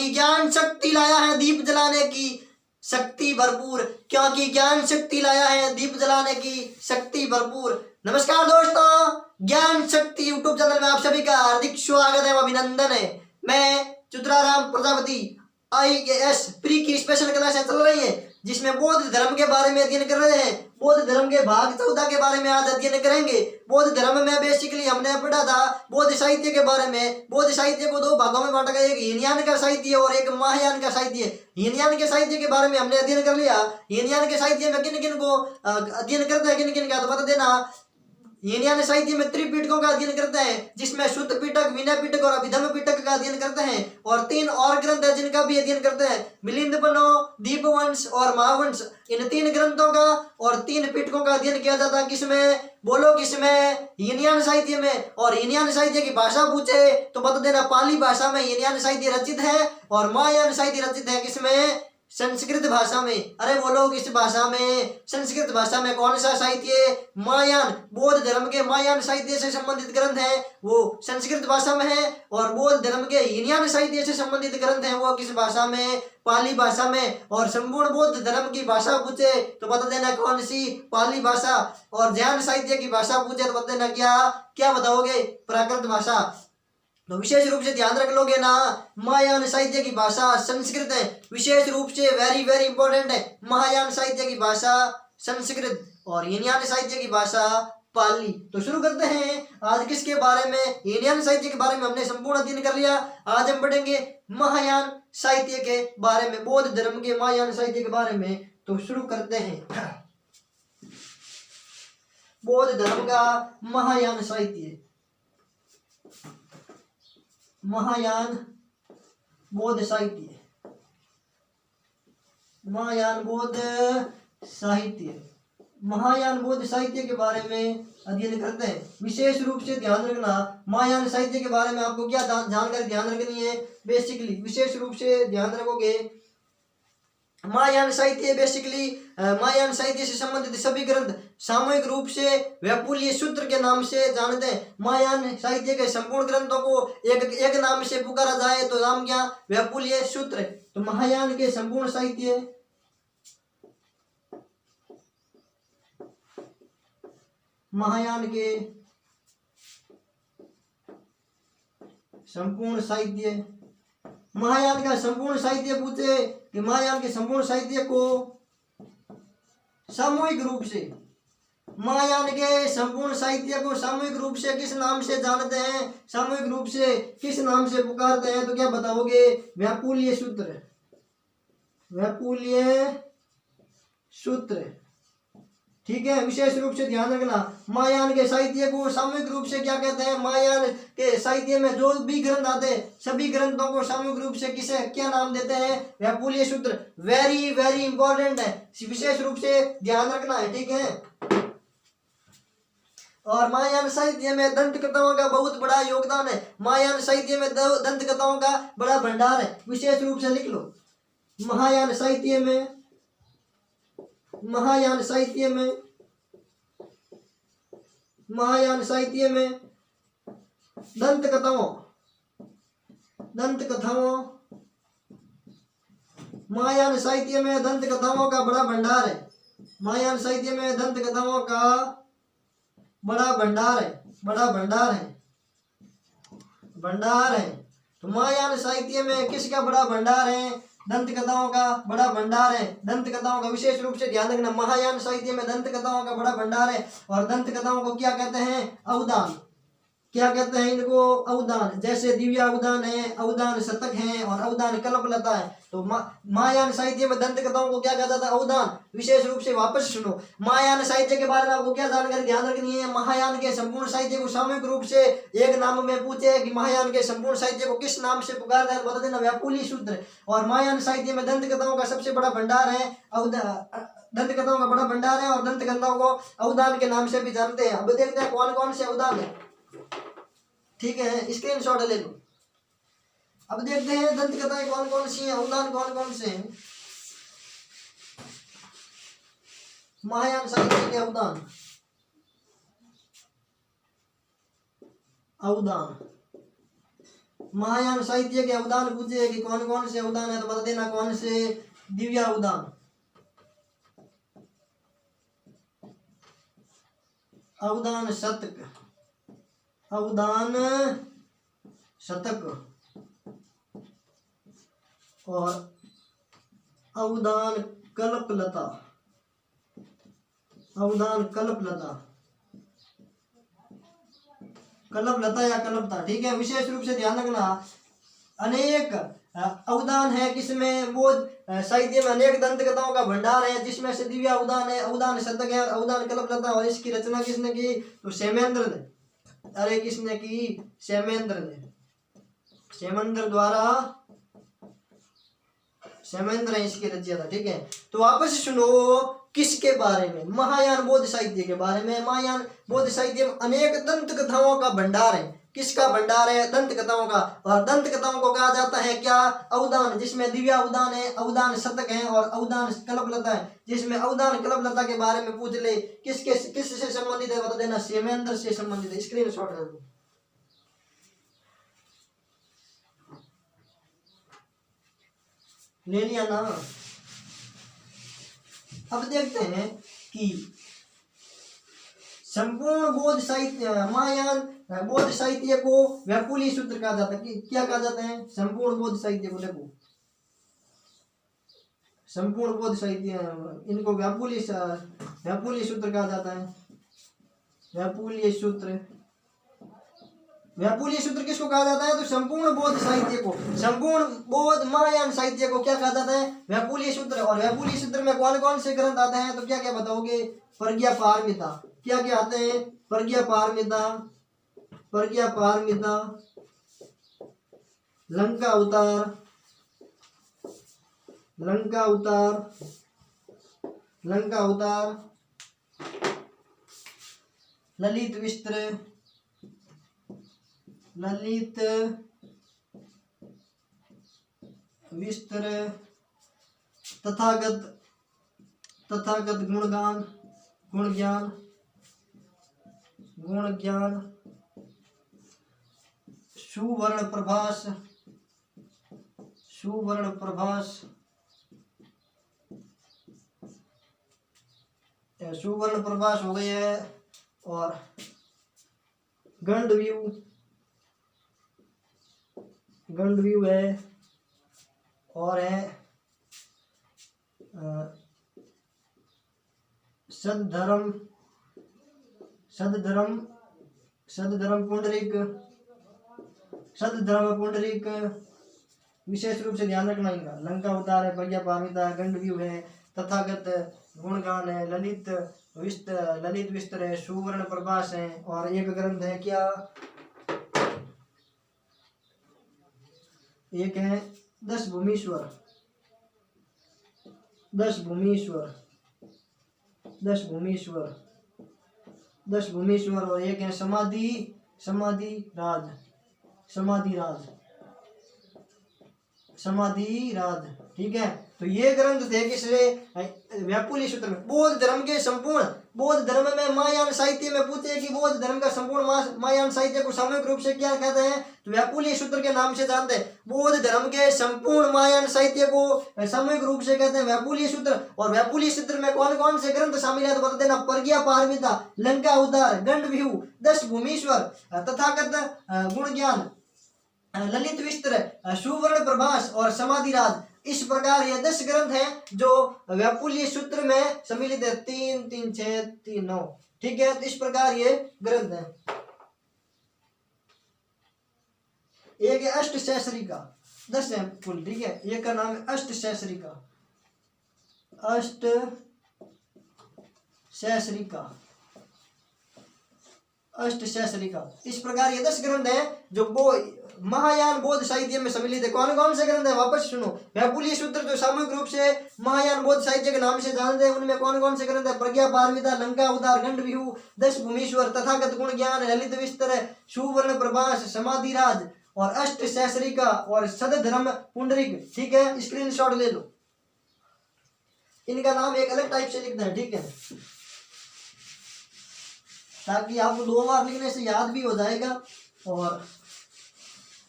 क्योंकि ज्ञान शक्ति लाया है दीप जलाने की शक्ति भरपूर, क्योंकि ज्ञान शक्ति लाया है दीप जलाने की शक्ति भरपूर। नमस्कार दोस्तों, ज्ञान शक्ति यूट्यूब चैनल में आप सभी का हार्दिक स्वागत है, अभिनंदन है। मैं चित्राराम प्रजापति IAS प्री की स्पेशल क्लास चल रही है जिसमें बौद्ध धर्म के बारे में अध्ययन कर रहे हैं। बौद्ध धर्म के भाग 14 के बारे में आज अध्ययन करेंगे। बौद्ध धर्म में बेसिकली हमने पढ़ा था बौद्ध साहित्य के बारे में। बौद्ध साहित्य को दो भागों में बांटा गया, एक हीनयान का साहित्य और एक महायान का साहित्य। हीनयान के साहित्य के बारे में हमने अध्ययन कर लिया। हीनयान के साहित्य में किन किन को अध्ययन करते हैं, किन किन का तो बता देना। हीनयान साहित्य में त्रिपिटकों का अध्ययन करते हैं जिसमें शुद्ध पिटक, विनय पिटक और अभिधम्म पिटक का अध्ययन करते हैं। और 3 और ग्रंथ है जिनका भी अध्ययन करते हैं, मिलिंदपनो, दीपवंश और महावंश। इन 3 ग्रंथों का और 3 पिटकों का अध्ययन किया जाता है। किसमें बोलो, किसमें? हीनयान साहित्य में। और हीनयान साहित्य की भाषा पूछे तो बता देना पाली भाषा में हीनयान साहित्य रचित है और महायान साहित्य रचित है किसमें? संस्कृत भाषा में। अरे बोलो किस भाषा में? संस्कृत भाषा में। कौन सा साहित्य? महायान। बौद्ध धर्म के महायान साहित्य से संबंधित ग्रंथ है वो संस्कृत भाषा में है और बौद्ध धर्म के हीनयान साहित्य से संबंधित ग्रंथ है वो किस भाषा में? पाली भाषा में। और संपूर्ण बौद्ध धर्म की भाषा पूछे तो बता देना कौन सी? पाली भाषा। और जैन साहित्य की भाषा पूछे तो बता देना क्या क्या बताओगे? प्राकृत भाषा। तो विशेष रूप से ध्यान रख लोगे ना, महायान साहित्य की भाषा संस्कृत है। विशेष रूप से वेरी वेरी इंपॉर्टेंट है, महायान साहित्य की भाषा संस्कृत और हीनयान साहित्य की भाषा पाली। तो शुरू करते हैं आज किसके बारे में? हीनयान साहित्य के बारे में हमने संपूर्ण अध्ययन कर लिया। आज हम पढ़ेंगे महायान साहित्य के बारे में, बौद्ध धर्म के महायान साहित्य के बारे में। तो शुरू करते हैं बौद्ध धर्म का महायान साहित्य। महायान बौद्ध साहित्य, महायान बौद्ध साहित्य। महायान बौद्ध साहित्य के बारे में अध्ययन करते हैं। विशेष रूप से ध्यान रखना महायान साहित्य के बारे में आपको क्या जानकारी ध्यान रखनी है। बेसिकली विशेष रूप से ध्यान रखोगे महायान साहित्य बेसिकली महायान साहित्य से संबंधित सभी ग्रंथ सामूहिक रूप से वैपुल्य सूत्र के नाम से जानते हैं। महायान साहित्य के संपूर्ण ग्रंथों को एक नाम से पुकारा जाए तो नाम क्या? वैपुल्य सूत्र। तो महायान के संपूर्ण साहित्य, महायान के संपूर्ण साहित्य, महायान का संपूर्ण साहित्य पूछे कि महायान के संपूर्ण साहित्य को सामूहिक रूप से, महायान के संपूर्ण साहित्य को सामूहिक रूप से किस नाम से जानते हैं? सामूहिक रूप से किस नाम से पुकारते हैं? तो क्या बताओगे? वैपुल्य सूत्र। वैपुल्य सूत्र, ठीक है। विशेष रूप से ध्यान रखना महायान के साहित्य को सामूहिक रूप से क्या कहते हैं? महायान के साहित्य में जो भी ग्रंथ आते हैं सभी ग्रंथों को सामूहिक रूप से किसे क्या नाम देते हैं? वैपुल्य सूत्र। वेरी वेरी इंपॉर्टेंट है, विशेष रूप से ध्यान रखना है, ठीक है। और महायान साहित्य में दंत कथाओं का बहुत बड़ा योगदान है। महायान साहित्य में दंत कथाओं का बड़ा भंडार है, विशेष रूप से लिख लो। महायान साहित्य में, महायान साहित्य में, महायान साहित्य में दंत कथाओं, दंत कथाओं, महायान साहित्य में दंत कथाओं का बड़ा भंडार है। महायान साहित्य में दंत कथाओं का बड़ा भंडार है, बड़ा भंडार है, भंडार है। तो महायान साहित्य में किसका बड़ा भंडार है? दंत कथाओं का बड़ा भंडार है। दंत कथाओं का विशेष रूप से ध्यान रखना, महायान साहित्य में दंत कथाओं का बड़ा भंडार है। और दंत कथाओं को क्या कहते हैं? अवदान। क्या कहते हैं इनको? अवदान। जैसे दिव्य अवदान है, अवदान शतक है और अवदान कल्पलता है। तो महायान साहित्य में दंत कथाओं को क्या कहा जाता है? अवदान। विशेष रूप से वापस सुनो, महायान साहित्य के बारे में आपको क्या जानकारी ध्यान रखनी है? महायान के संपूर्ण साहित्य को सामूहिक रूप से एक नाम में पूछे कि महायान के संपूर्ण साहित्य को किस नाम से पुकारते हैं? बता देना वैपुल्य सूत्र। और महायान साहित्य में दंत कथाओं का सबसे बड़ा भंडार है, दंत कथाओं का बड़ा भंडार है और दंत कथाओं को अवदान के नाम से भी जानते हैं। अब देखते हैं कौन कौन से अवदान है, ठीक है, स्क्रीनशॉट ले लो। अब देखते हैं दंत कथाएं कौन कौन सी हैं, अवदान कौन कौन से हैं। महायान साहित्य के अवदान, अवदान महायान साहित्य के अवदान पूछे कि कौन कौन से अवदान है तो बता देना कौन से। दिव्या अवदान, अवदान शतक, अवदान शतक और अवदान कल्पलता, अवदान कल्पलता, कल्पलता या कल्पता, ठीक है। विशेष रूप से ध्यान रखना अनेक अवदान है किसमें, बौद्ध साहित्य में अनेक दंत कथाओं का भंडार है, जिसमें से दिव्या अवदान है, अवदान शतक है और अवदान कल्पलता। और इसकी रचना किसने की, तो क्षेमेंद्र ने। अरे किसने की, क्षेमेंद्र ने, क्षेमेंद्र द्वारा, क्षेमेंद्र ने इसकी रचना, ठीक है। तो वापस सुनो किसके बारे में, महायान बौद्ध साहित्य के बारे में। महायान बौद्ध साहित्य में अनेक दंत कथाओं का भंडार है। किसका भंडार है, दंत कथाओं का। और दंत कथाओं को कहा जाता है क्या, अवदान, जिसमें दिव्या अवदान है, अवदान शतक है और अवदान कल्पलता है, जिसमें अवदान कल्पलता के बारे में पूछ ले किसके किससे संबंधित है बता देना, क्षेमेंद्र से संबंधित है। स्क्रीनशॉट ले लो। ले लिया ना। अब देखते हैं कि संपूर्ण बौद्ध साहित्य, महायान बौद्ध साहित्य को व्यापुली सूत्र कहा जाता है। क्या कहा जाता है, संपूर्ण बौद्ध साहित्य को, देखो संपूर्ण बौद्ध साहित्य, इनको व्यापुली सूत्र कहा जाता है। व्यापुली सूत्र, व्यापुली सूत्र किसको कहा जाता है, तो संपूर्ण बौद्ध साहित्य को, संपूर्ण बौद्ध महायान साहित्य को क्या कहा जाता है, व्यापुली सूत्र। और व्यापुली सूत्र में कौन कौन से ग्रंथ आते हैं, तो क्या क्या बताओगे, प्रज्ञा पारमिता, क्या क्या आते हैं, प्रज्ञा पारमिता, प्रज्ञा पारमिता, लंका अवतार, लंका अवतार, लंका अवतार, ललित विस्त्र, ललित विस्तर, तथागत, तथागत गुणगान, गुण ज्ञान, गुण ज्ञान, सुवर्ण प्रभास, सुवर्ण प्रभास, सुवर्ण प्रभास हो गई है। और गंडव्यू, गंडव्यू है। और है सद्धर्म, सद्धर्म, सद्धर्म पुंडरीक, सद्धर्म पुंडरीक। विशेष रूप से ध्यान रखना इनका, लंका अवतार है, प्रज्ञा पारमिता, गंडव्यू है, तथागत गुणगान है, ललित विस्तर है, सुवर्ण प्रभास है। और एक ग्रंथ है क्या, एक है दस भूमीश्वर, दस भूमीश्वर, दस भूमीश्वर, दस भूमीश्वर। और एक है समाधि, समाधि राज, समाधि राज, समाधि राज, ठीक है। तो ये ग्रंथ थे किससे, व्यापुली सूत्र में। बौद्ध धर्म के संपूर्ण, बौद्ध धर्म में महायान साहित्य में पूछे कि बौद्ध धर्म का संपूर्ण महायान साहित्य को सामूहिक रूप से क्या कहते हैं, तो व्यापुली सूत्र के नाम से जानते हैं। बौद्ध धर्म के संपूर्ण महायान साहित्य को सामूहिक रूप से कहते हैं व्यापुली सूत्र। और व्यापुली सूत्र में कौन कौन से ग्रंथ शामिल है तो बता देना, प्रज्ञा पारमिता, लंका अवतार, गंडव्यू, दस भूमीश्वर, तथागत गुण ज्ञान, ललित विस्तर, सुवर्ण प्रभास और समाधिराज। इस प्रकार ये 10 ग्रंथ हैं जो व्यापुली सूत्र में सम्मिलित है। 3 3 6 3 9, ठीक है। तो इस प्रकार ये ग्रंथ हैं। एक है अष्टशैसरिका, 10 है कुल, ठीक है। एक का नाम है अष्टशैसरिका, अष्टशैसरिका, अष्टशैसरिका। इस प्रकार ये 10 ग्रंथ हैं जो महायान बौद्ध साहित्य में सम्मिलित है। कौन कौन से ग्रंथ है वापस सुनो। व्यापुली सूत्र जो सामूहिक रूप से महायान बौद्ध साहित्य के नाम से जानते हैं, उनमें कौन कौन से ग्रंथ है, प्रज्ञा पारमिता, लंका अवतार, गंडव्यू, दस भूमीश्वर, तथागत गुण ज्ञान, ललित विस्तर, सुवर्ण प्रभास, समाधिराज और अष्टशैसरिका और सद्धर्म पुंडरीक, ठीक है। स्क्रीनशॉट ले लो। इनका नाम एक अलग टाइप से लिखना है, ठीक है, ताकि आपको 2 बार लिखने से याद भी हो जाएगा और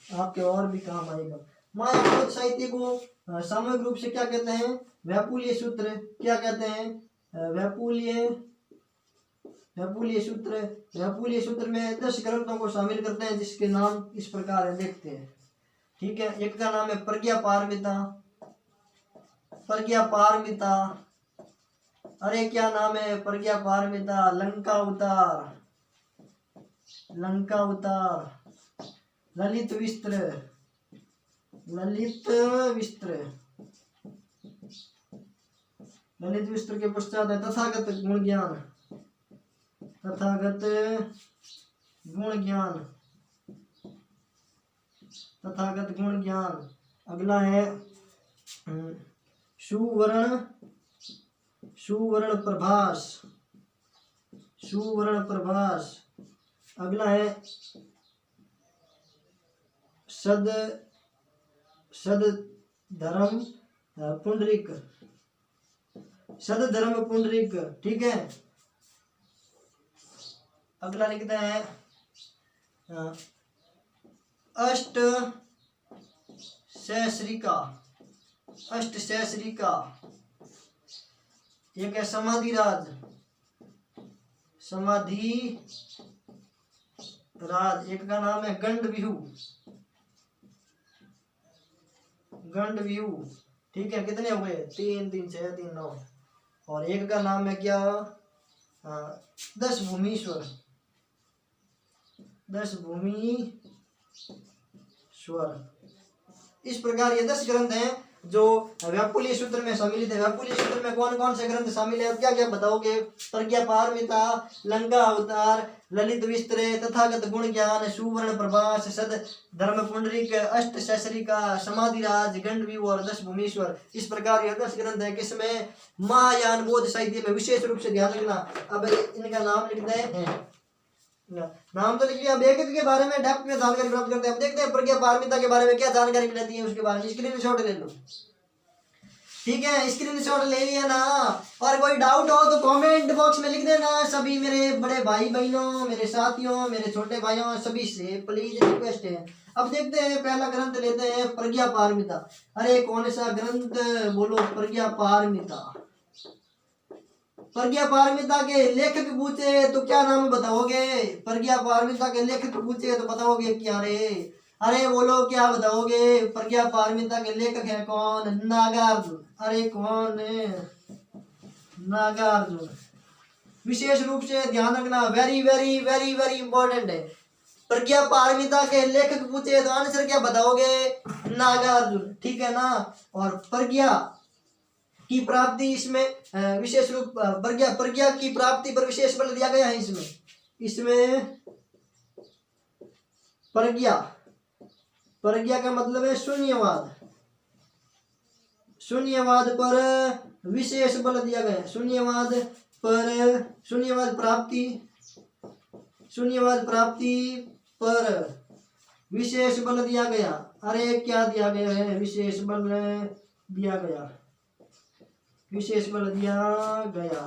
आपके और भी काम आएगा। मायाबोध साहित्य को सामूहिक रूप से क्या कहते हैं? वैपुल्य सूत्र। क्या कहते हैं? वैपुल्य वैपुल्य सूत्र। वैपुल्य सूत्र में 10 ग्रंथों को शामिल करते हैं जिसके नाम इस प्रकार है, देखते हैं। ठीक है, एक का नाम है प्रज्ञा पारमिता। प्रज्ञा पारमिता, अरे क्या नाम है? प्रज्ञा पारमिता, लंका अवतार, लंका अवतार, ललित विस्त्र, ललित विस्त्र, ललित विस्त्र के पश्चात है तथागत गुण ज्ञान, तथागत गुण ज्ञान, तथागत गुण ज्ञान। अगला है सुवर्ण, सुवर्ण प्रभास, सुवर्ण प्रभास। अगला है सद, सद धर्म पुंडरिक, सद धर्म पुंडरिक। ठीक है, अगला लिखते हैं अष्ट सहस्रिका, अष्ट सहस्रिका। एक है समाधि राज, समाधि राज। एक का नाम है गंड व्यूह, गंड व्यूह। ठीक है, कितने हो गए? 3 3 6 3 9। और एक का नाम है क्या? 10 भूमीश्वर, 10 भूमीश्वर। इस प्रकार ये 10 ग्रंथ हैं जो वैपुल्य सूत्र में सम्मिलित है। वैपुल्य सूत्र में कौन कौन से ग्रंथ शामिल है, क्या क्या बताओगे? प्रज्ञा पारमिता, लंका अवतार, ललित विस्त्र, तथागत गुण ज्ञान, सुवर्ण प्रभास, सद धर्म पुंडरिक, अष्ट सहस्रिका, समाधि राज, गंड व्यूह और 10 भूमीश्वर। इस प्रकार यह 10 ग्रंथ है किसमें? महायान बोध साहित्य में। विशेष रूप से ध्यान रखना। अब इनका नाम लिखते हैं, नाम तो लिखिए। अब एक के बारे में डेप्थ में जानकारी प्राप्त करते हैं। अब देखते हैं प्रज्ञा पारमिता के बारे में क्या जानकारी मिलती है उसके बारे में। स्क्रीनशॉट ले लो। ठीक है, स्क्रीनशॉट ले लिया ना। और कोई डाउट हो तो कमेंट बॉक्स में लिख देना। सभी मेरे बड़े भाई बहनों, मेरे साथियों, मेरे छोटे भाइयों, सभी से प्लीज रिक्वेस्ट है। अब देखते हैं, पहला ग्रंथ लेते हैं प्रज्ञा पारमिता। अरे कौन सा ग्रंथ बोलो? प्रज्ञा पारमिता। प्रज्ञा पारमिता के लेखक पूछे तो क्या नाम बताओगे? प्रज्ञा पारमिता के लेखक पूछे तो बताओगे क्या रे? अरे बोलो क्या बताओगे? प्रज्ञा पारमिता के लेखक है कौन? नागार्जुन। अरे कौन? नागार्जुन। विशेष रूप से ध्यान रखना, very very very very important है। प्रज्ञा पारमिता के लेखक पूछे तो आंसर क्या बताओगे? नागार्जुन। ठीक है ना। और प्रज्ञा की प्राप्ति इसमें विशेष रूप प्रज्ञा की प्राप्ति पर विशेष बल दिया गया है। इसमें प्रज्ञा का मतलब है शून्यवाद, शून्यवाद पर विशेष बल दिया गया है। शून्यवाद पर, शून्यवाद प्राप्ति, शून्यवाद प्राप्ति पर विशेष बल दिया गया। अरे क्या दिया गया है? विशेष बल दिया गया, विशेष बल दिया गया।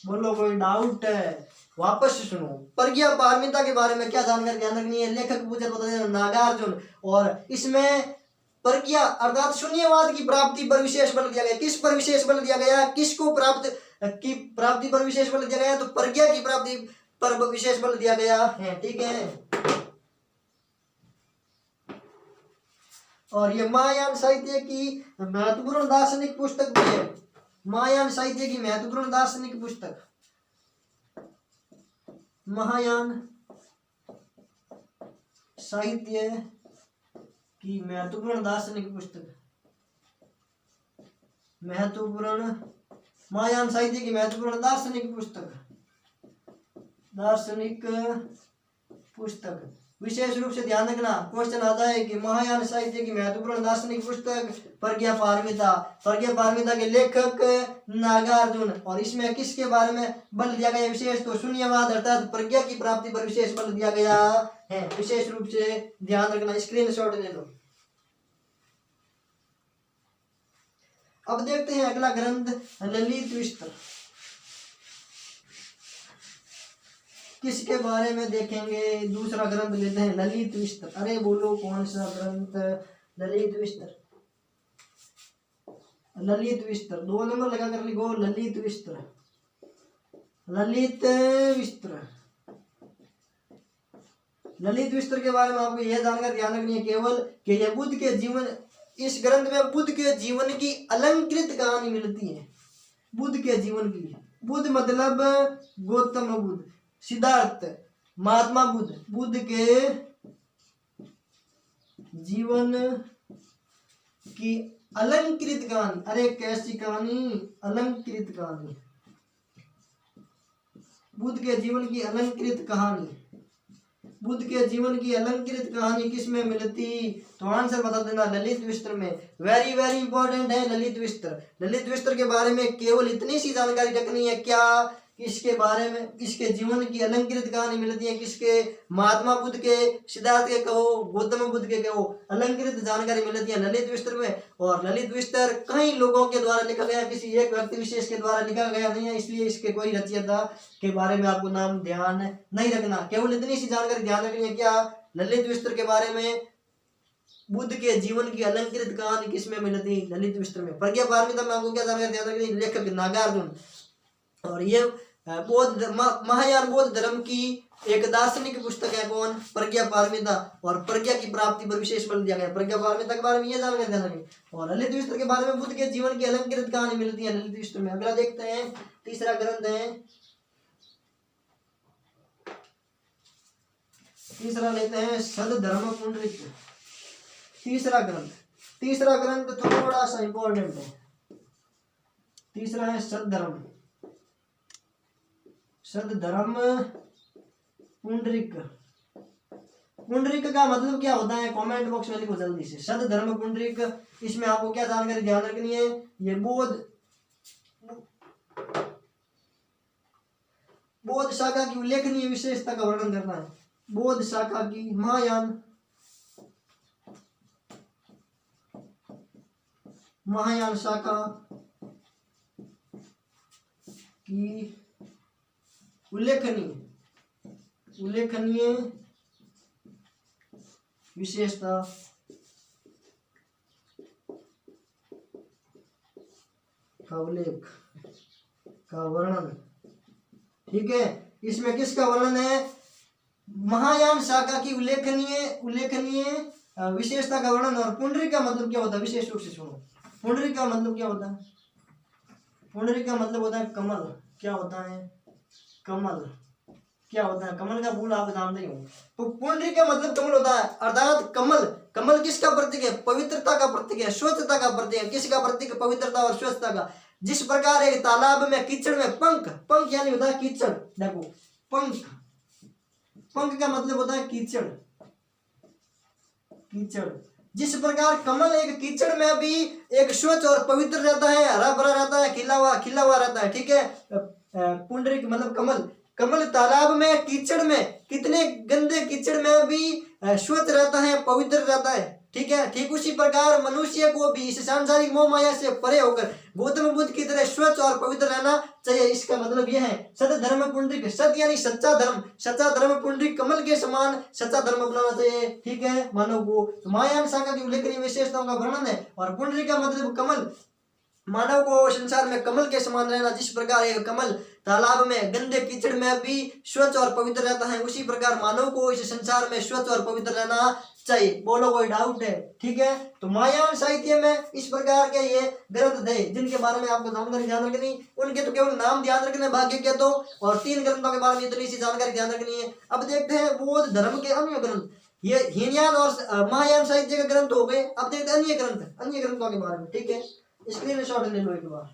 बोलो कोई डाउट है? वापस सुनो। प्रज्ञा पारमिता के बारे में क्या जानकारी ध्यान रखनी है? लेखक पूछे तो बता देना नागार्जुन। और इसमें प्रज्ञा अर्थात शून्यवाद की प्राप्ति पर विशेष बल दिया गया। किस पर विशेष बल दिया गया? किसको प्राप्त की प्राप्ति पर विशेष बल दिया गया? तो प्रज्ञा की प्राप्ति पर विशेष बल दिया गया है। ठीक है। और ये महायान साहित्य की महत्वपूर्ण दार्शनिक पुस्तक भी है। महायान साहित्य की महत्वपूर्ण दार्शनिक पुस्तक, महायान साहित्य की महत्वपूर्ण दार्शनिक पुस्तक, महत्वपूर्ण महायान साहित्य की महत्वपूर्ण दार्शनिक पुस्तक, दार्शनिक पुस्तक। विशेष रूप से ध्यान रखना, क्वेश्चन आता है कि महायान साहित्य की महत्वपूर्ण दार्शनिक पुस्तक प्रज्ञा पारमिता। प्रज्ञा पारमिता के लेखक नागार्जुन। और इसमें किसके बारे में बल दिया गया विशेष? तो शून्यवाद अर्थात प्रज्ञा की प्राप्ति पर विशेष बल दिया गया है। विशेष रूप से ध्यान रखना, स्क्रीनशॉट ले लो। अब देखते हैं अगला ग्रंथ ललित विस्त्र। किसके बारे में देखेंगे? दूसरा ग्रंथ लेते हैं ललित विस्तर। अरे बोलो कौन सा ग्रंथ? ललित विस्तर। ललित विस्तर 2 नंबर लगा कर लिखो, ललित विस्तर। ललित विस्तर। ललित विस्तर के बारे में आपको यह जानकर ध्यान रखनी है केवल कि यह बुद्ध के जीवन, इस ग्रंथ में बुद्ध के जीवन की अलंकृत कहानी मिलती है। बुद्ध के जीवन की, बुद्ध मतलब गौतम बुद्ध, सिद्धार्थ, महात्मा बुद्ध, बुद्ध के जीवन की अलंकृत कहानी। अरे कैसी कहानी? अलंकृत कहानी। बुद्ध के जीवन की अलंकृत कहानी। बुद्ध के जीवन की अलंकृत कहानी किस में मिलती? तो आंसर बता देना, ललित विस्तर में। वेरी वेरी इंपॉर्टेंट है ललित विस्तर। ललित विस्तर के बारे में केवल इतनी सी जानकारी रखनी है, क्या? इसके बारे में, इसके जीवन की अलंकृत कहानी मिलती है किसके? महात्मा बुद्ध के, सिद्धार्थ के कहो, गौतम बुद्ध के कहो, अलंकृत जानकारी मिलती है ललित विस्तर में। और ललित विस्तर कई लोगों के द्वारा लिखा गया, किसी एक व्यक्ति विशेष के द्वारा लिखा गया नहीं है, इसलिए इसके कोई रचयिता के बारे में आपको नाम ध्यान नहीं रखना। केवल इतनी सी जानकारी ध्यान रखनी है, क्या? ललित विस्तर के बारे में, बुद्ध के जीवन की अलंकृत कहानी किसमें मिलती? ललित विस्तर में। प्रज्ञा पारमिता में आपको क्या जानकारी ध्यान रखनी? लेखक नागार्जुन। और ये बौद्ध महायान बौद्ध धर्म की एक दार्शनिक पुस्तक है। कौन? प्रज्ञा पारमिता। और प्रज्ञा की प्राप्ति पर विशेष बल दिया गया। प्रज्ञा पारमिता के बारे में ये जानकारी ध्यान रखिए। और ललित विस्तर के बारे में बुद्ध के जीवन की अलंकृत कहानी मिलती है ललित विस्तर में। अगला देखते हैं, तीसरा ग्रंथ है, तीसरा लेते हैं सद्धर्म पुंडरीक। तीसरा ग्रंथ थोड़ा सा इंपॉर्टेंट है। तीसरा है सद्धर्म पुंडरीक। पुंडरीक का मतलब क्या होता है? कमेंट बॉक्स में लिखो जल्दी से, सद्धर्म पुंडरीक। इसमें आपको क्या जानकारी ध्यान रखनी है? ये बौद्ध शाखा की उल्लेखनीय विशेषता का वर्णन करना है। बौद्ध शाखा की, महायान शाखा की उल्लेखनीय विशेषता का उल्लेख का वर्णन। ठीक है, इसमें किसका वर्णन है? महायान शाखा की उल्लेखनीय विशेषता का वर्णन। और पुंडरीक का मतलब क्या होता है? विशेष रूप से सुनो। पुंडरीक का मतलब क्या होता है? पुंडरीक का मतलब होता है कमल। क्या होता है? कमल। क्या होता है? कमल का फूल आप जानते ही हो। तो पुंडरीक का मतलब कमल होता है, अर्थात कमल किसका प्रतीक है? पवित्रता का प्रतीक है, स्वच्छता का प्रतीक है। किसका प्रतीक? पवित्रता और स्वच्छता का। जिस प्रकार एक तालाब में कीचड़ में पंख यानी होता है कीचड़। देखो, पंख का मतलब होता है कीचड़। जिस प्रकार कमल एक कीचड़ में भी एक स्वच्छ और पवित्र रहता है, हरा भरा रहता है, खिला हुआ रहता है। ठीक है, पुंडरीक मतलब कमल तालाब में कीचड़ में, कितने गंदे कीचड़ में भी स्वच्छ रहता है, पवित्र रहता है। ठीक है, ठीक उसी प्रकार मनुष्य को भी इस सांसारिक मोह माया से परे होकर गौतम बुद्ध की तरह स्वच्छ और पवित्र रहना चाहिए। इसका मतलब यह है सत्य धर्म पुंडरीक, सत्य यानी सच्चा धर्म पुंडरीक कमल के समान सच्चा धर्म अपनाना चाहिए। ठीक है, मानव को। तो महायान शाखा की उल्लेखनीय विशेषताओं का वर्णन है। और पुंडरीक का मतलब कमल, मानव को संसार में कमल के समान रहना। जिस प्रकार एक कमल तालाब में गंदे कीचड़ में भी स्वच्छ और पवित्र रहता है, उसी प्रकार मानव को इस संसार में स्वच्छ और पवित्र रहना चाहिए। बोलो कोई डाउट है? ठीक है, तो महायान साहित्य में इस प्रकार के ये ग्रंथ थे जिनके बारे में आपको जानकारी ध्यान रखनी। उनके तो केवल नाम ध्यान रखने भाग्य के तो, और 3 ग्रंथों के बारे में इतनी सी जानकारी ध्यान रखनी है। अब देखते हैं बौद्ध धर्म के अन्य ग्रंथ। ये हीनयान और महायान साहित्य के ग्रंथ हो गए। अब देखते हैं अन्य ग्रंथों के बारे में। ठीक है, स्क्रीनशॉट ले लो एक बार।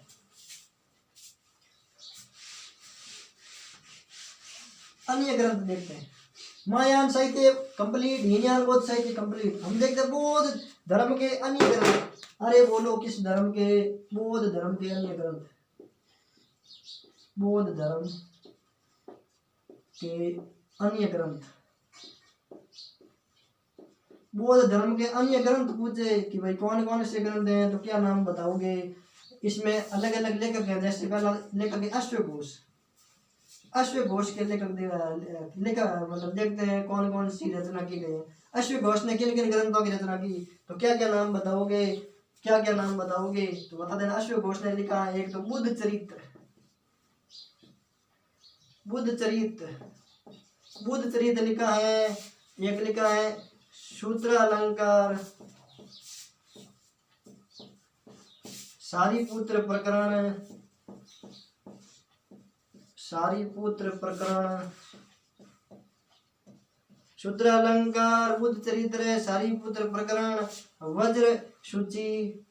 अन्य ग्रंथ देखते हैं। महायान साहित्य कंप्लीट, हीनयान बौद्ध साहित्य कंप्लीट। हम देखते हैं बौद्ध धर्म के अन्य ग्रंथ। अरे बोलो किस धर्म के? बौद्ध धर्म के अन्य ग्रंथ। बौद्ध धर्म के अन्य ग्रंथ। बौद्ध धर्म के अन्य ग्रंथ पूछे कि भाई कौन कौन से ग्रंथ हैं, तो क्या नाम बताओगे? इसमें अलग अलग लेखक हैं। जैसे पहला लेखक है अश्वघोष। अश्वघोष के लिखा मतलब देखते हैं कौन कौन सी रचना की गई है। अश्वघोष ने किन किन ग्रंथों की रचना की, तो क्या क्या नाम बताओगे, क्या क्या नाम बताओगे, तो बता देना। अश्वघोष ने लिखा है एक तो बुद्ध चरित्र, बुद्ध चरित्र लिखा है, एक लिखा है सूत्र अलंकार, सारीपुत्र प्रकरण, सूत्र अलंकार, बुद्ध चरित्र, सारीपुत्र प्रकरण, वज्र सूची,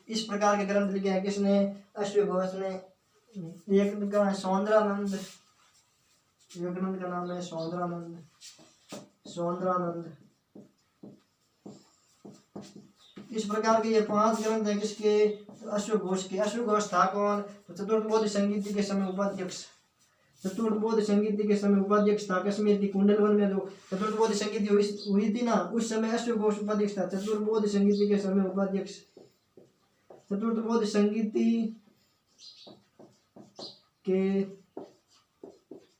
इस प्रकार के ग्रंथ लिखे हैं किसने, अश्वघोष ने। एक लिखा है सौंदरानंद, एक ग्रंथ का नाम है सौंदरानंद। इस प्रकार के ये 5 ग्रंथ है किसके, अश्वघोष के। अश्वघोष था कौन, तो चतुर्थ बौद्ध संगीति के समय उपाध्यक्ष था। कश्मीर की कुंडलवन में जो चतुर्थ बौद्ध संगीति हुई थी ना, उस समय अश्वघोष उपाध्यक्ष था। चतुर्थ बौद्ध संगीति के समय उपाध्यक्ष, चतुर्थ बौद्ध संगीति के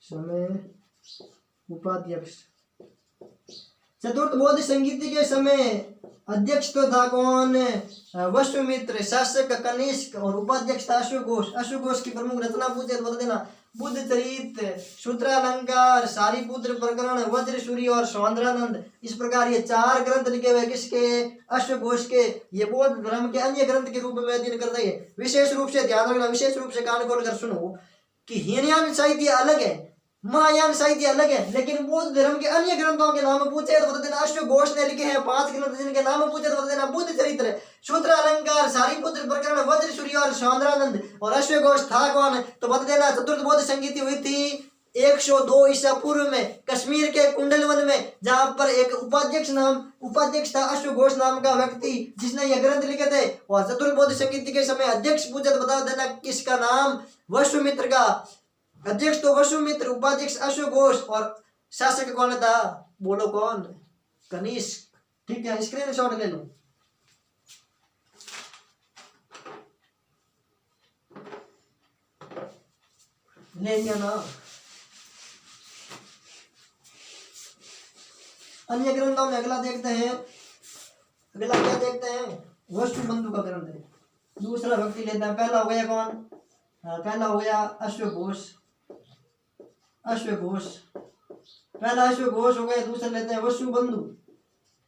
समय उपाध्यक्ष। चतुर्थ बौद्ध संगीति के समय अध्यक्ष तो था कौन, वसुमित्र, शासक कनिष्क, और उपाध्यक्ष था अश्वघोष। अश्वघोष की प्रमुख रचना पूछे तो बता देना बुद्ध चरित्र, सूत्रालंकार, सारीपुत्र प्रकरण, वज्रसूरी और सौंदरानंद। इस प्रकार ये 4 ग्रंथ लिखे हुए किसके, अश्वघोष के। ये बौद्ध धर्म के अन्य ग्रंथ के रूप में अध्ययन करते हैं। विशेष रूप से ध्यान रखना, विशेष रूप से कान खोल कर सुनो कि हीनयान साहित्य अलग है, महायान साहित्य अलग है, लेकिन बौद्ध धर्म के अन्य ग्रंथों के नाम पूछे तो बता देना अश्वघोष ने लिखे हैं 5 ग्रंथ, जिनके नाम पूछे तो बता देना बुद्ध चरित्र, सूत्र अलंकार, सारीपुत्र प्रकरण, वज्रसूरी और सौंदरानंद। और अश्वघोष था कौन, तो बता देना चतुर्थ बौद्ध संगीति हुई थी 102 ईसा पूर्व में कश्मीर के कुंडलवन में, जहां पर एक उपाध्यक्ष था अश्वघोष नाम का व्यक्ति, जिसने यह ग्रंथ लिखे थे। और चतुर्थ बौद्ध संगीति के समय अध्यक्ष पूछे तो बता देना किसका नाम, वसुमित्र का। अध्यक्ष तो वसुमित्र, उपाध्यक्ष अश्वघोष, और शासक कौन था, बोलो कौन, कनिष्क। ठीक है, स्क्रीनशॉट ले लो। ले लिया ना। अन्य ग्रंथों में अगला देखते हैं, अगला क्या देखते हैं, वसुबंधु का ग्रंथ है। दूसरा व्यक्ति लेते हैं, पहला हो गया कौन, पहला हो गया अश्वघोष, पहला अश्वघोष हो गया। दूसरा लेते हैं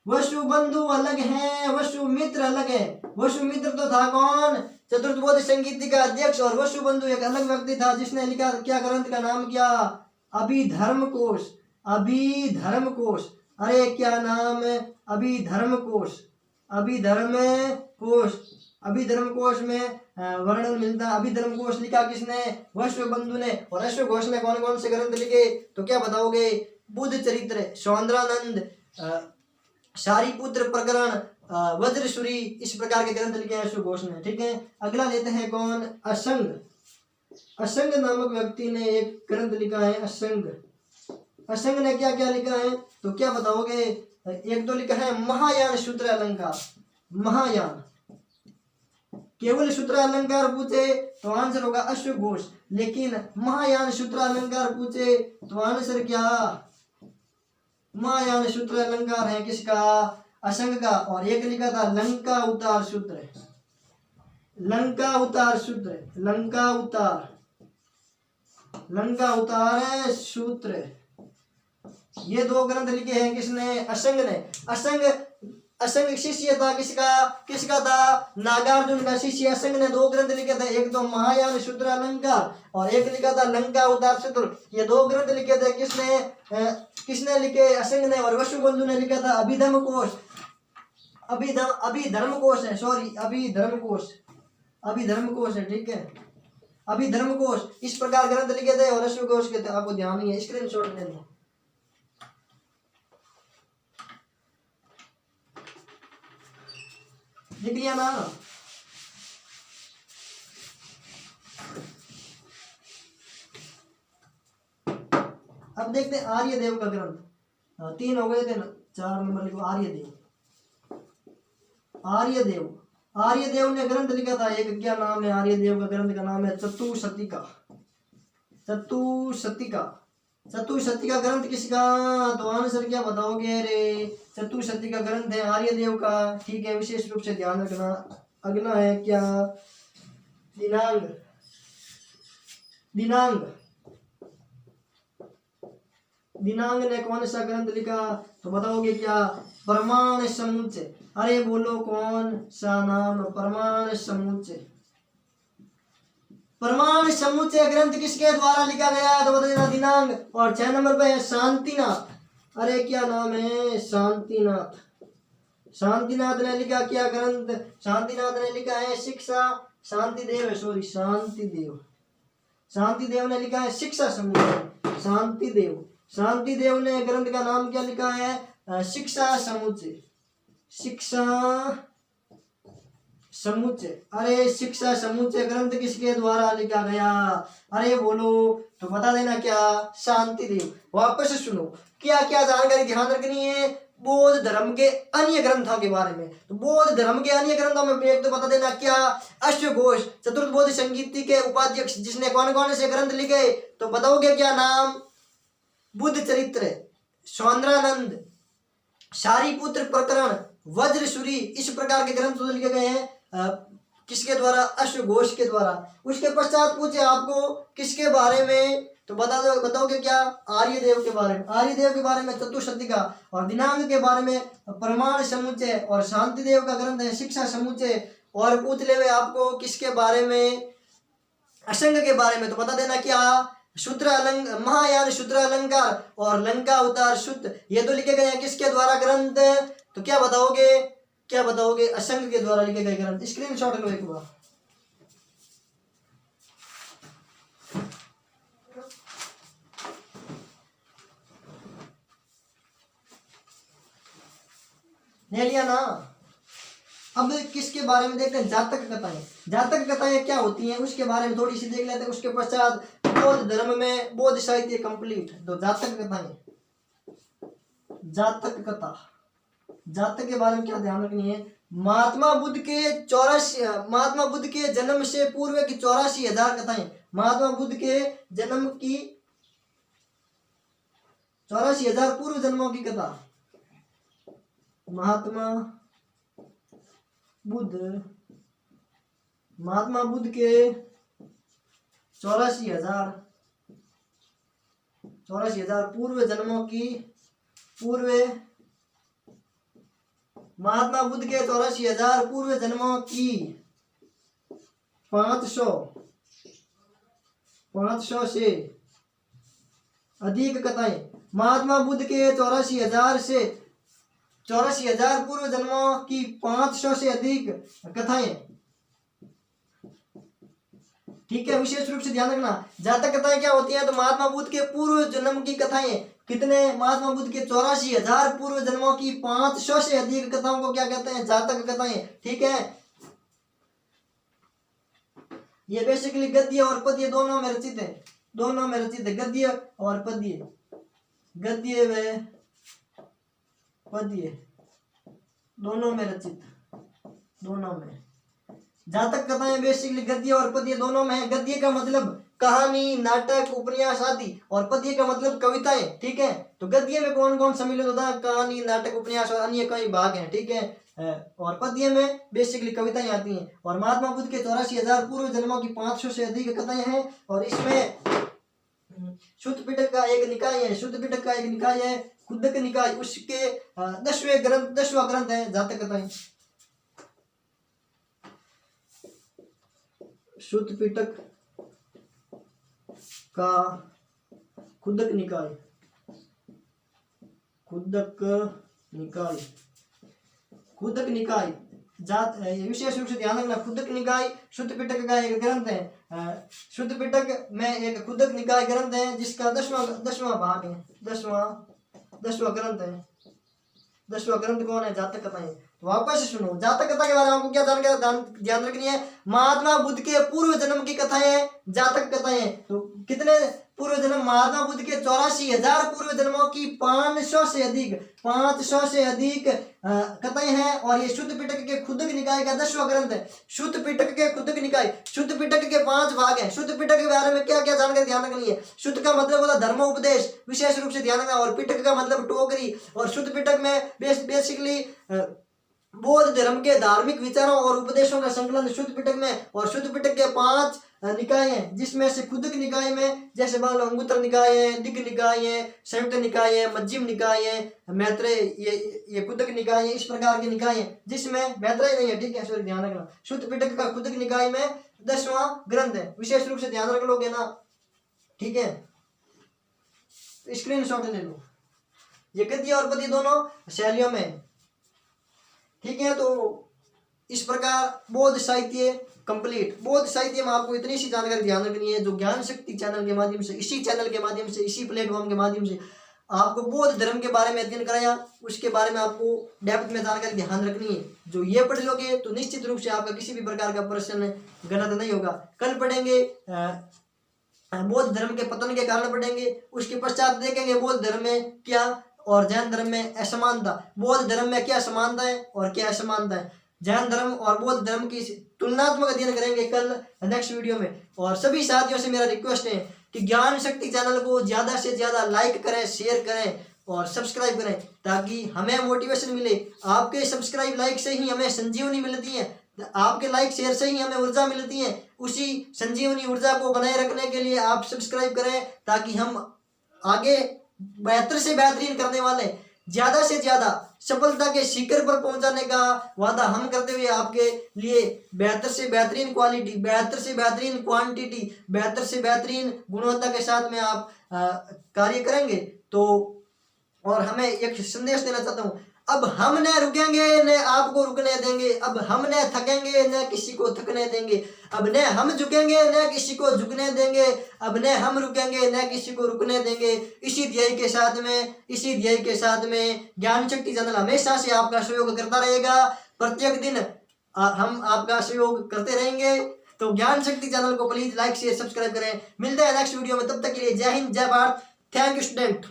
वसुबंधु अलग है, वसुमित्र अलग है। वसुमित्र तो था कौन, चतुर्थ बौद्ध संगीति का अध्यक्ष, और वसुबंधु एक अलग व्यक्ति था जिसने लिखा क्या ग्रंथ का नाम क्या, अभिधर्मकोश। अरे क्या नाम है, अभिधर्मकोश में वर्णन मिलता है। अभिधर्मकोश लिखा किसने, वसुबंधु ने। और अश्वघोष ने कौन कौन से ग्रंथ लिखे, तो क्या बताओगे, बुद्ध चरित्र, सौंदरानंद, सारीपुत्र प्रकरण, वज्रसूरी, इस प्रकार के ग्रंथ लिखे हैं अश्वघोष ने। ठीक है, अगला लेते हैं कौन, असंग नामक व्यक्ति ने एक ग्रंथ लिखा है, असंग ने क्या क्या लिखा है, तो क्या बताओगे। एक तो लिखा है महायान सूत्र अलंकार, महायान। केवल सूत्र अलंकार पूछे तो आंसर होगा अश्वघोष, लेकिन महायान सूत्र अलंकार पूछे तो आंसर क्या, महायान सूत्र अलंकार है किसका, असंग का। और एक लिखा था लंका उतार सूत्र। ये 2 ग्रंथ लिखे हैं किसने, असंग ने। असंग शिष्य था किसका था, नागार्जुन का शिष्य असंग ने 2 ग्रंथ लिखे थे। एक तो महायान सूत्र अलंकार और एक लिखा था लंका उतार सूत्र। ये 2 ग्रंथ लिखे थे किसने लिखे, असंग ने। और वसुबंधु ने लिखा था अभिधर्मकोश है। ठीक है, अभिधर्मकोश। इस प्रकार ग्रंथ लिखे थे और अश्वघोष के थे, आपको ध्यान नहीं है, स्क्रीनशॉट ले लो। लिख लिया ना। अब देखते हैं आर्यदेव का ग्रंथ। 3 हो गए थे ना, 4 नंबर लिखो, आर्यदेव। आर्यदेव ने ग्रंथ लिखा था एक, क्या नाम है आर्यदेव का ग्रंथ का नाम है चतुशतिका। चतुशतिका, चतुशतिका ग्रंथ किसका? तो आंसर क्या बताओगे रे? चतुशतिका ग्रंथ है आर्यदेव का। ठीक है, विशेष रूप से ध्यान रखना। अगला है क्या? दिनांग। दिनांग, दिनांग ने कौन सा ग्रंथ लिखा? तो बताओगे क्या? प्रमाण समुच्चय। अरे बोलो कौन सा नाम? प्रमाण समुच्चय। प्रमाण समुच्चय ग्रंथ किसके द्वारा लिखा गया? तो बता देना दिनांग। और 6 नंबर पे है शांतिनाथ। अरे क्या नाम है? शांतिनाथ। शांतिनाथ ने लिखा क्या ग्रंथ? शांतिनाथ ने लिखा है शिक्षा। शांतिदेव है, सॉरी शांतिदेव। शांतिदेव ने लिखा है शिक्षा समुच्चय। शांतिदेव, शांतिदेव ने ग्रंथ का नाम क्या लिखा है? शिक्षा समुच्चय। शिक्षा समुच्चय। अरे शिक्षा समुच्चय ग्रंथ किसके द्वारा लिखा गया? अरे बोलो तो बता देना क्या? शांतिदेव। वापस से सुनो, क्या क्या जानकारी ध्यान रखनी है? बौद्ध धर्म के अन्य ग्रंथों के बारे में। तो बौद्ध धर्म के अन्य ग्रंथों में एक तो बता देना क्या? अश्वघोष, चतुर्थ बौद्ध संगीति के उपाध्यक्ष जिसने कौन कौन से ग्रंथ लिखे? तो बताओगे क्या नाम? बुद्ध चरित्र, सौंदरानंद, शारीपुत्र प्रकरण, वज्रसूरी, इस प्रकार के ग्रंथ लिखे गए हैं किसके द्वारा? अश्वघोष के द्वारा। उसके पश्चात पूछे आपको किसके बारे में? तो बताओगे क्या? आर्यदेव के बारे में। आर्यदेव के बारे में चतुशतिका, और दिनांक के बारे में प्रमाण समुच्चय, और शांतिदेव का ग्रंथ है शिक्षा समुच्चय। और पूछ ले हुए आपको किसके बारे में? असंग के बारे में। तो बता देना क्या? शूद्र महायान शूद्र अलंकार और लंका अवतार शुद्ध, ये तो लिखे गए हैं किसके द्वारा ग्रंथ? तो क्या बताओगे? क्या बताओगे? असंग के द्वारा लिखे गए ग्रंथ। स्क्रीनशॉट लो एक बार। ले लिया ना? अब किसके बारे में देखते हैं? जातक कथाएं। जातक कथाएं क्या होती हैं उसके बारे में थोड़ी सी देख लेते हैं। उसके पश्चात बौद्ध धर्म में बौद्ध साहित्य कंप्लीट। तो जातक कथाएं, जातक कथा, जातक के बारे में क्या ध्यान रखनी है? महात्मा बुद्ध के जन्म से पूर्व की 84,000 कथाएं। महात्मा बुद्ध के जन्म की 84,000 पूर्व जन्मों की कथा। महात्मा बुद्ध के 84,000 पूर्व जन्मों की महात्मा बुद्ध के 84,000 पूर्व जन्मों की 500 से अधिक कथाएं। महात्मा बुद्ध के 84,000 पूर्व जन्मों की 500 से अधिक कथाएं। ठीक है, विशेष रूप से ध्यान रखना। जातक कथाएं क्या होती हैं? तो महात्मा बुद्ध के पूर्व जन्म की कथाएं। कितने? महात्मा बुद्ध के 84,000 पूर्व जन्मों की 500 से अधिक कथाओं को क्या कहते हैं? जातक कथाएं। ठीक है, ये बेसिकली गद्य और पद्य दोनों में रचित है। दोनों में रचित है, गद्य और पद्य। गद्य व पद्य दोनों में रचित, दोनों में। जातक कथाएं बेसिकली गद्य और पद्य दोनों में है। गद्य का मतलब कहानी, नाटक, उपन्यास आदि, और पद्य का मतलब कविताएं। ठीक है, तो गद्य में कौन कौन सम्मिलित होता है? कहानी, नाटक, उपन्यास और अन्य कई भाग हैं। ठीक है, और पद्य में बेसिकली कविताएं आती हैं। और महात्मा बुद्ध के 84,000 पूर्व जन्मों की 500 से अधिक कथाएं हैं। और इसमें शुद्ध पिटक का एक निकाय है, शुद्ध पिटक का एक निकाय है खुद्दक निकाय, उसके 10वां ग्रंथ है जातक कथाएं। शुद्ध पिटक का खुद्दक निकाय, खुद्दक निकाय विशेष रूप से ध्यान रखना। खुद्दक निकाय शुद्ध पिटक का एक ग्रंथ है। शुद्ध पिटक में एक खुद्दक निकाय ग्रंथ है जिसका 10वां भाग है, 10वां ग्रंथ है। 10वां ग्रंथ कौन है? जातक कथाएं। तो वापस से सुनो। जातक कथा के बारे में आपको क्या जानकारी ध्यान रखनी है? महात्मा बुद्ध के पूर्व जन्म की कथाएं जातक कथाएं। तो कितने पूर्व जन्म? महात्मा बुद्ध के 84,000 पूर्व जन्मों की 500 से अधिक कथाएं हैं। और ये शुद्ध पिटक के खुदक निकाय का 10वां ग्रंथ है। शुद्ध पिटक के खुदक निकाय, शुद्ध पिटक के 5 भाग हैं। शुद्ध पिटक के बारे में क्या क्या जानकारी ध्यान रखनी है? शुद्ध का मतलब होता है धर्मोपदेश, विशेष रूप से ध्यान रखना। और पिटक का मतलब टोकरी। और शुद्ध पिटक में बेसिकली बौद्ध धर्म के धार्मिक विचारों और उपदेशों का संकलन शुद्ध पिटक में। और शुद्ध पिटक के 5 निकाय हैं, जिसमें से खुदक निकाय में जैसे मान लो अंगुत्तर निकाय है, दिग्ग निकाय है, संयुक्त निकाय है, मध्यम निकाय है, मैत्रेय, ये खुदक निकाय है। इस प्रकार के निकाय हैं जिसमें मैत्रेय नहीं है, ठीक है, सॉरी ध्यान रखना। शुद्ध पिटक का खुदक निकाय में 10वां ग्रंथ है, विशेष रूप से ध्यान रख लोगे ना, ठीक है। स्क्रीनशॉट ले लो। ये गद्य और पद्य दोनों शैलियों में, ठीक है। तो इस प्रकार बौद्ध साहित्य कंप्लीट। बौद्ध साहित्य में आपको इतनी सी जानकारी ध्यान रखनी है, जो ज्ञान शक्ति चैनल के माध्यम से, इसी चैनल के माध्यम से, इसी प्लेटफॉर्म के माध्यम से आपको बौद्ध धर्म के बारे में अध्ययन कराया, उसके बारे में आपको डेप्थ में जानकारी ध्यान रखनी है। जो ये पढ़ लोगे तो निश्चित रूप से आपका किसी भी प्रकार का प्रश्न गलत नहीं होगा। कल पढ़ेंगे बौद्ध धर्म के पतन के कारण पढ़ेंगे, उसके पश्चात देखेंगे बौद्ध धर्म में क्या और जैन धर्म में असमानता, बौद्ध धर्म में क्या समानता है और क्या असमानता है, जैन धर्म और बौद्ध धर्म की तुलनात्मक अध्ययन करेंगे कल नेक्स्ट वीडियो में। और सभी साथियों से मेरा रिक्वेस्ट है कि ज्ञान शक्ति चैनल को ज़्यादा से ज़्यादा लाइक करें, शेयर करें और सब्सक्राइब करें, ताकि हमें मोटिवेशन मिले। आपके सब्सक्राइब लाइक से ही हमें संजीवनी मिलती है, आपके लाइक शेयर से ही हमें ऊर्जा मिलती है। उसी संजीवनी ऊर्जा को बनाए रखने के लिए आप सब्सक्राइब करें, ताकि हम आगे बेहतर से बेहतरीन करने वाले, ज्यादा से ज्यादा सफलता के शिखर पर पहुंचाने का वादा हम करते हुए आपके लिए बेहतर से बेहतरीन क्वालिटी, बेहतर से बेहतरीन क्वांटिटी, बेहतर से बेहतरीन गुणवत्ता के साथ में आप कार्य करेंगे। तो और हमें एक संदेश देना चाहता हूँ, अब हम न रुकेंगे न आपको रुकने देंगे, अब हम न थकेंगे न किसी को थकने देंगे, अब न हम झुकेंगे न किसी को झुकने देंगे, अब न हम रुकेंगे न किसी को रुकने देंगे। इसी ध्येय के साथ में ज्ञान शक्ति चैनल हमेशा से आपका सहयोग करता रहेगा। प्रत्येक दिन हम आपका सहयोग करते रहेंगे। तो ज्ञान शक्ति चैनल को प्लीज लाइक शेयर सब्सक्राइब करें। मिलते हैं नेक्स्ट वीडियो में, तब तक के लिए जय हिंद, जय भारत। Thank you student.